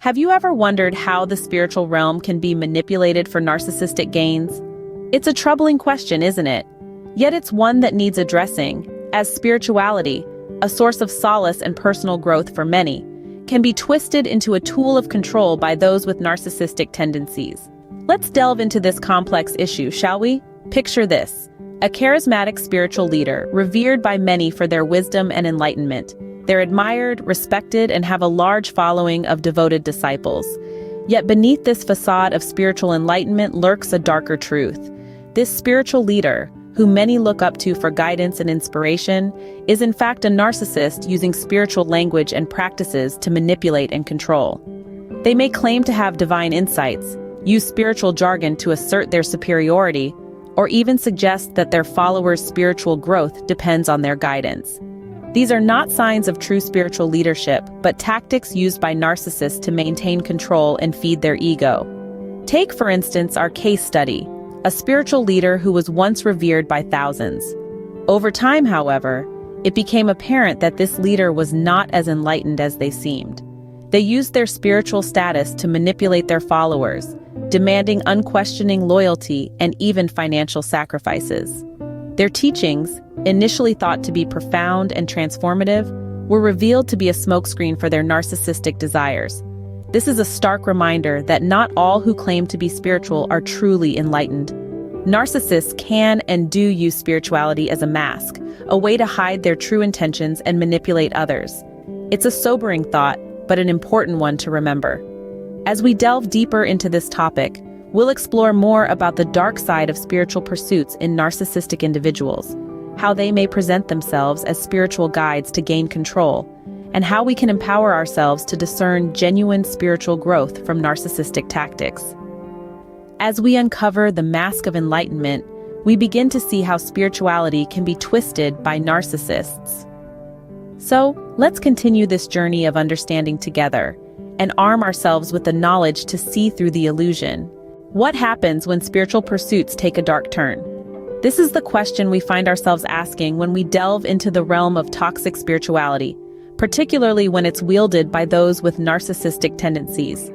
Have you ever wondered how the spiritual realm can be manipulated for narcissistic gains? It's a troubling question, isn't it? Yet it's one that needs addressing, as spirituality, a source of solace and personal growth for many, can be twisted into a tool of control by those with narcissistic tendencies. Let's delve into this complex issue, shall we? Picture this: a charismatic spiritual leader, revered by many for their wisdom and enlightenment. They're admired, respected, and have a large following of devoted disciples. Yet beneath this facade of spiritual enlightenment lurks a darker truth. This spiritual leader, who many look up to for guidance and inspiration, is in fact a narcissist using spiritual language and practices to manipulate and control. They may claim to have divine insights, use spiritual jargon to assert their superiority, or even suggest that their followers' spiritual growth depends on their guidance. These are not signs of true spiritual leadership, but tactics used by narcissists to maintain control and feed their ego. Take, for instance, our case study, a spiritual leader who was once revered by thousands. Over time, however, it became apparent that this leader was not as enlightened as they seemed. They used their spiritual status to manipulate their followers, demanding unquestioning loyalty and even financial sacrifices. Their teachings, initially thought to be profound and transformative, were revealed to be a smokescreen for their narcissistic desires. This is a stark reminder that not all who claim to be spiritual are truly enlightened. Narcissists can and do use spirituality as a mask, a way to hide their true intentions and manipulate others. It's a sobering thought, but an important one to remember. As we delve deeper into this topic, we'll explore more about the dark side of spiritual pursuits in narcissistic individuals, how they may present themselves as spiritual guides to gain control, and how we can empower ourselves to discern genuine spiritual growth from narcissistic tactics. As we uncover the mask of enlightenment, we begin to see how spirituality can be twisted by narcissists. So, let's continue this journey of understanding together, and arm ourselves with the knowledge to see through the illusion. What happens when spiritual pursuits take a dark turn? This is the question we find ourselves asking when we delve into the realm of toxic spirituality, particularly when it's wielded by those with narcissistic tendencies.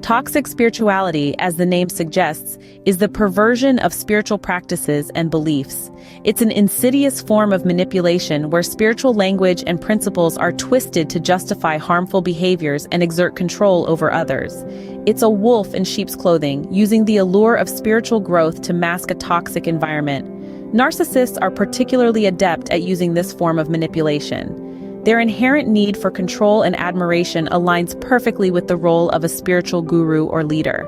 Toxic spirituality, as the name suggests, is the perversion of spiritual practices and beliefs. It's an insidious form of manipulation where spiritual language and principles are twisted to justify harmful behaviors and exert control over others. It's a wolf in sheep's clothing, using the allure of spiritual growth to mask a toxic environment. Narcissists are particularly adept at using this form of manipulation. Their inherent need for control and admiration aligns perfectly with the role of a spiritual guru or leader.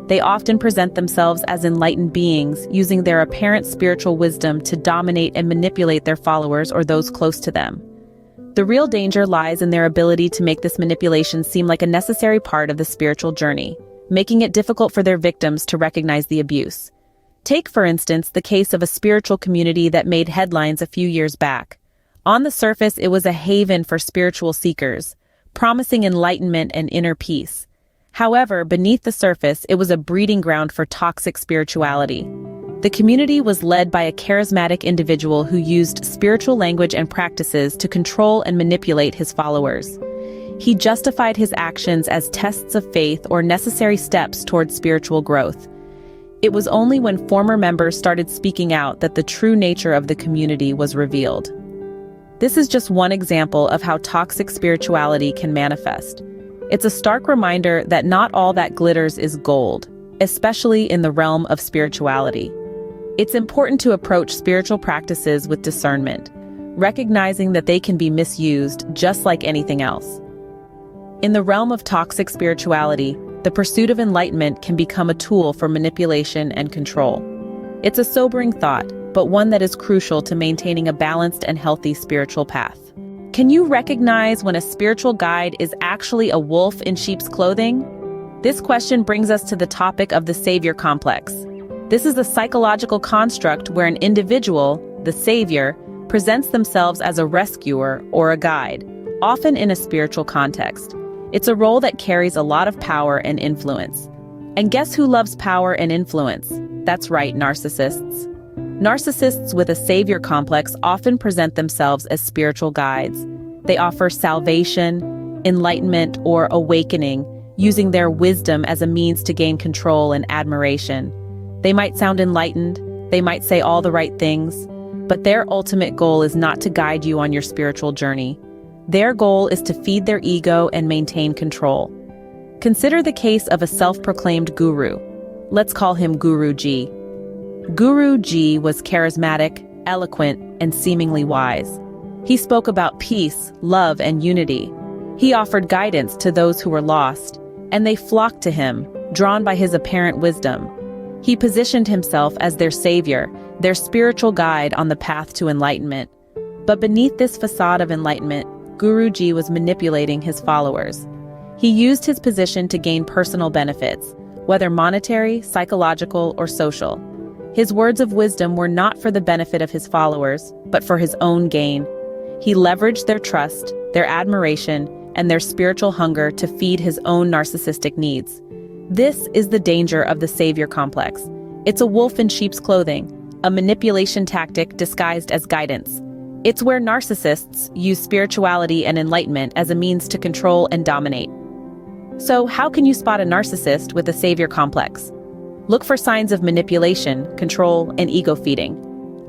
They often present themselves as enlightened beings, using their apparent spiritual wisdom to dominate and manipulate their followers or those close to them. The real danger lies in their ability to make this manipulation seem like a necessary part of the spiritual journey, making it difficult for their victims to recognize the abuse. Take, for instance, the case of a spiritual community that made headlines a few years back. On the surface, it was a haven for spiritual seekers, promising enlightenment and inner peace. However, beneath the surface, it was a breeding ground for toxic spirituality. The community was led by a charismatic individual who used spiritual language and practices to control and manipulate his followers. He justified his actions as tests of faith or necessary steps towards spiritual growth. It was only when former members started speaking out that the true nature of the community was revealed. This is just one example of how toxic spirituality can manifest. It's a stark reminder that not all that glitters is gold, especially in the realm of spirituality. It's important to approach spiritual practices with discernment, recognizing that they can be misused just like anything else. In the realm of toxic spirituality, the pursuit of enlightenment can become a tool for manipulation and control. It's a sobering thought, but one that is crucial to maintaining a balanced and healthy spiritual path. Can you recognize when a spiritual guide is actually a wolf in sheep's clothing? This question brings us to the topic of the savior complex. This is a psychological construct where an individual, the savior, presents themselves as a rescuer or a guide, often in a spiritual context. It's a role that carries a lot of power and influence. And guess who loves power and influence? That's right, narcissists. Narcissists with a savior complex often present themselves as spiritual guides. They offer salvation, enlightenment, or awakening, using their wisdom as a means to gain control and admiration. They might sound enlightened, they might say all the right things, but their ultimate goal is not to guide you on your spiritual journey. Their goal is to feed their ego and maintain control. Consider the case of a self-proclaimed guru. Let's call him Guru G. Guru G was charismatic, eloquent, and seemingly wise. He spoke about peace, love, and unity. He offered guidance to those who were lost, and they flocked to him, drawn by his apparent wisdom. He positioned himself as their savior, their spiritual guide on the path to enlightenment. But beneath this facade of enlightenment, Guru G was manipulating his followers. He used his position to gain personal benefits, whether monetary, psychological, or social. His words of wisdom were not for the benefit of his followers, but for his own gain. He leveraged their trust, their admiration, and their spiritual hunger to feed his own narcissistic needs. This is the danger of the savior complex. It's a wolf in sheep's clothing, a manipulation tactic disguised as guidance. It's where narcissists use spirituality and enlightenment as a means to control and dominate. So, how can you spot a narcissist with a savior complex? Look for signs of manipulation, control, and ego feeding.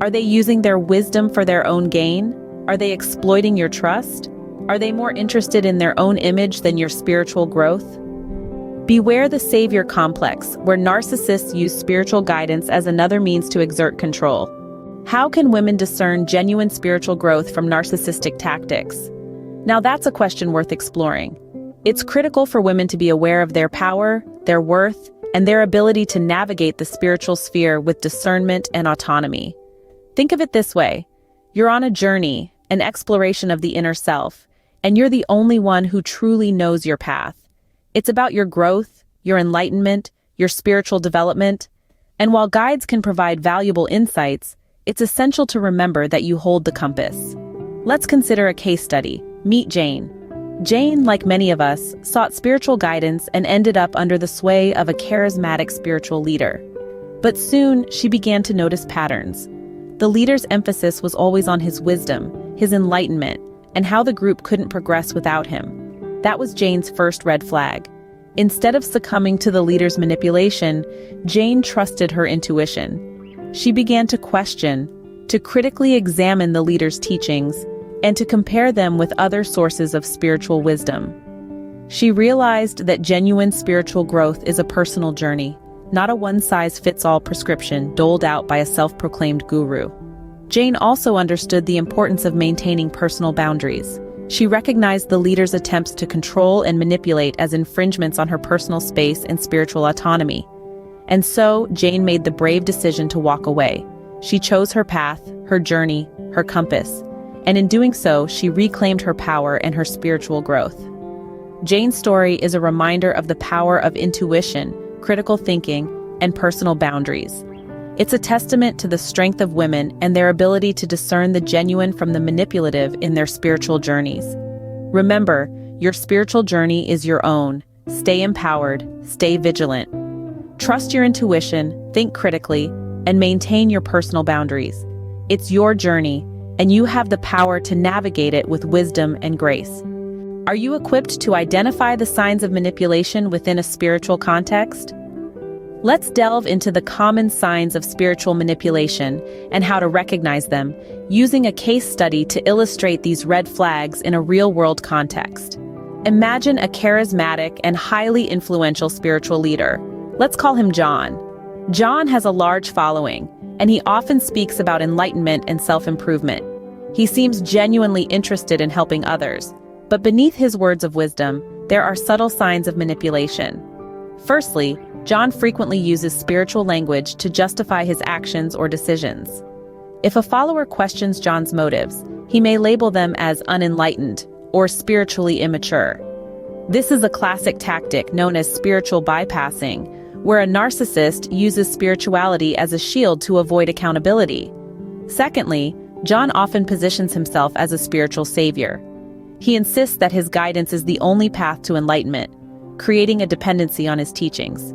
Are they using their wisdom for their own gain? Are they exploiting your trust? Are they more interested in their own image than your spiritual growth? Beware the savior complex, where narcissists use spiritual guidance as another means to exert control. How can women discern genuine spiritual growth from narcissistic tactics? Now that's a question worth exploring. It's critical for women to be aware of their power, their worth, and their ability to navigate the spiritual sphere with discernment and autonomy. Think of it this way. You're on a journey, an exploration of the inner self, and you're the only one who truly knows your path. It's about your growth, your enlightenment, your spiritual development. And while guides can provide valuable insights, it's essential to remember that you hold the compass. Let's consider a case study. Meet Jane. Jane, like many of us, sought spiritual guidance and ended up under the sway of a charismatic spiritual leader. But soon, she began to notice patterns. The leader's emphasis was always on his wisdom, his enlightenment, and how the group couldn't progress without him. That was Jane's first red flag. Instead of succumbing to the leader's manipulation, Jane trusted her intuition. She began to question, to critically examine the leader's teachings, and to compare them with other sources of spiritual wisdom. She realized that genuine spiritual growth is a personal journey, not a one-size-fits-all prescription doled out by a self-proclaimed guru. Jane also understood the importance of maintaining personal boundaries. She recognized the leader's attempts to control and manipulate as infringements on her personal space and spiritual autonomy. And so, Jane made the brave decision to walk away. She chose her path, her journey, her compass. And in doing so, she reclaimed her power and her spiritual growth. Jane's story is a reminder of the power of intuition, critical thinking, and personal boundaries. It's a testament to the strength of women and their ability to discern the genuine from the manipulative in their spiritual journeys. Remember, your spiritual journey is your own. Stay empowered, stay vigilant. Trust your intuition, think critically, and maintain your personal boundaries. It's your journey, and you have the power to navigate it with wisdom and grace. Are you equipped to identify the signs of manipulation within a spiritual context? Let's delve into the common signs of spiritual manipulation and how to recognize them, using a case study to illustrate these red flags in a real-world context. Imagine a charismatic and highly influential spiritual leader. Let's call him John. John has a large following, and he often speaks about enlightenment and self-improvement. He seems genuinely interested in helping others, but beneath his words of wisdom, there are subtle signs of manipulation. Firstly, John frequently uses spiritual language to justify his actions or decisions. If a follower questions John's motives, he may label them as unenlightened or spiritually immature. This is a classic tactic known as spiritual bypassing, where a narcissist uses spirituality as a shield to avoid accountability. Secondly, John often positions himself as a spiritual savior. He insists that his guidance is the only path to enlightenment, creating a dependency on his teachings.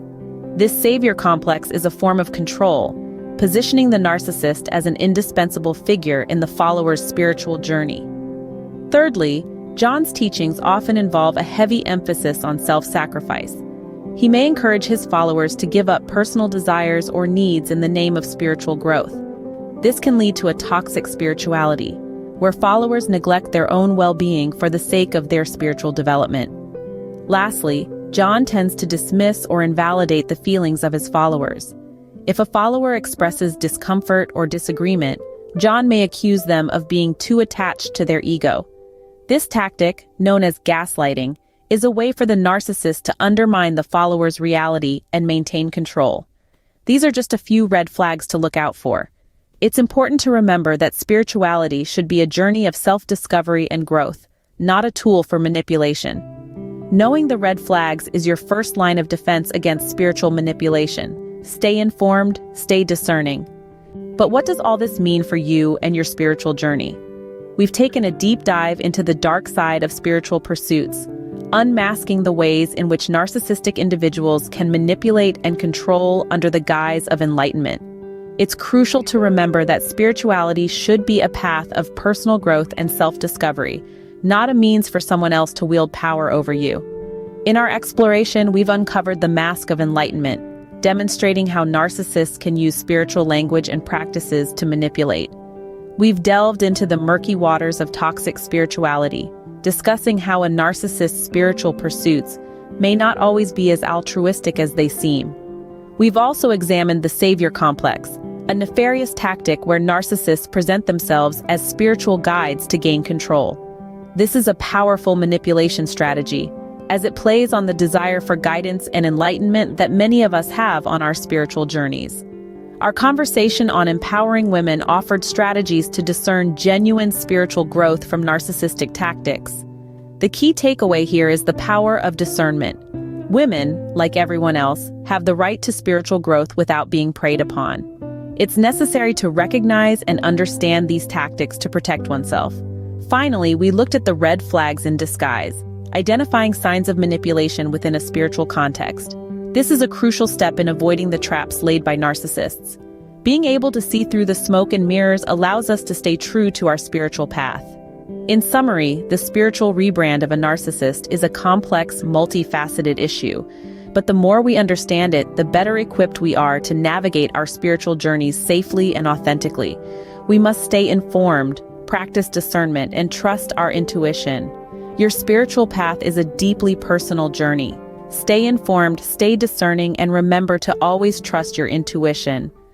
This savior complex is a form of control, positioning the narcissist as an indispensable figure in the follower's spiritual journey. Thirdly, John's teachings often involve a heavy emphasis on self-sacrifice. He may encourage his followers to give up personal desires or needs in the name of spiritual growth. This can lead to a toxic spirituality, where followers neglect their own well-being for the sake of their spiritual development. Lastly, John tends to dismiss or invalidate the feelings of his followers. If a follower expresses discomfort or disagreement, John may accuse them of being too attached to their ego. This tactic, known as gaslighting, is a way for the narcissist to undermine the follower's reality and maintain control. These are just a few red flags to look out for. It's important to remember that spirituality should be a journey of self-discovery and growth, not a tool for manipulation. Knowing the red flags is your first line of defense against spiritual manipulation. Stay informed, stay discerning. But what does all this mean for you and your spiritual journey? We've taken a deep dive into the dark side of spiritual pursuits, unmasking the ways in which narcissistic individuals can manipulate and control under the guise of enlightenment. It's crucial to remember that spirituality should be a path of personal growth and self-discovery, not a means for someone else to wield power over you. In our exploration, we've uncovered the mask of enlightenment, demonstrating how narcissists can use spiritual language and practices to manipulate. We've delved into the murky waters of toxic spirituality, discussing how a narcissist's spiritual pursuits may not always be as altruistic as they seem. We've also examined the savior complex, a nefarious tactic where narcissists present themselves as spiritual guides to gain control. This is a powerful manipulation strategy, as it plays on the desire for guidance and enlightenment that many of us have on our spiritual journeys. Our conversation on empowering women offered strategies to discern genuine spiritual growth from narcissistic tactics. The key takeaway here is the power of discernment. Women, like everyone else, have the right to spiritual growth without being preyed upon. It's necessary to recognize and understand these tactics to protect oneself. Finally, we looked at the red flags in disguise, identifying signs of manipulation within a spiritual context. This is a crucial step in avoiding the traps laid by narcissists. Being able to see through the smoke and mirrors allows us to stay true to our spiritual path. In summary, the spiritual rebrand of a narcissist is a complex, multifaceted issue. But the more we understand it, the better equipped we are to navigate our spiritual journeys safely and authentically. We must stay informed, practice discernment, and trust our intuition. Your spiritual path is a deeply personal journey. Stay informed, stay discerning, and remember to always trust your intuition.